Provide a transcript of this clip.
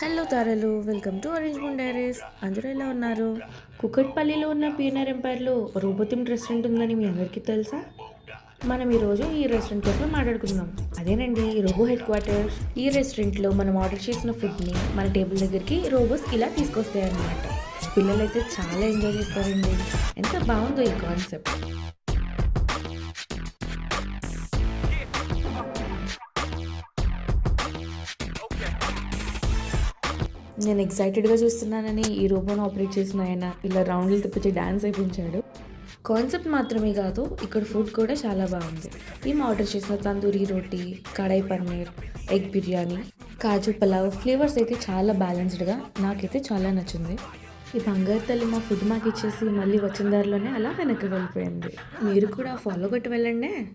Hello తారలు, welcome to arrangement diaries. అందరూ ఎలా ఉన్నారు? కుకట్పల్లిలో ఉన్న పీఎన్ఆర్ ఎంపైర్లో రోబోతిమ్ రెస్టారెంట్ ఉందని మీ అందరికీ తెలుసా? మనం ఈరోజు ఈ రెస్టారెంట్ కోసం మాట్లాడుకుందాం. అదేనండి ఈ రోబో హెడ్ క్వార్టర్స్. ఈ రెస్టారెంట్లో మనం ఆర్డర్ చేసిన ఫుడ్ని మన టేబుల్ దగ్గరికి రోబోస్ ఇలా తీసుకొస్తాయి అన్నమాట. పిల్లలు అయితే చాలా ఎంజాయ్ చేస్తారండి. ఎంత బాగుందో ఈ కాన్సెప్ట్. నేను ఎక్సైటెడ్గా చూస్తున్నానని ఈ రోబోను ఆపరేట్ చేసిన ఆయన ఇలా రౌండ్లు తిప్పించి డ్యాన్స్ అయిపించాడు. కాన్సెప్ట్ మాత్రమే కాదు, ఇక్కడ ఫుడ్ కూడా చాలా బాగుంది. మేము ఆర్డర్ చేసిన తందూరి రోటీ, కడాయి పన్నీర్, ఎగ్ బిర్యానీ, కాజు పలావ్ ఫ్లేవర్స్ అయితే చాలా బ్యాలెన్స్డ్గా నాకైతే చాలా నచ్చింది. ఈ బంగారు తల్లి మా ఫుడ్ మాకు ఇచ్చేసి మళ్ళీ వచ్చిన దారిలోనే అలా వెనక్కి వెళ్ళిపోయింది. మీరు కూడా ఫాలో కొట్టి వెళ్ళండి.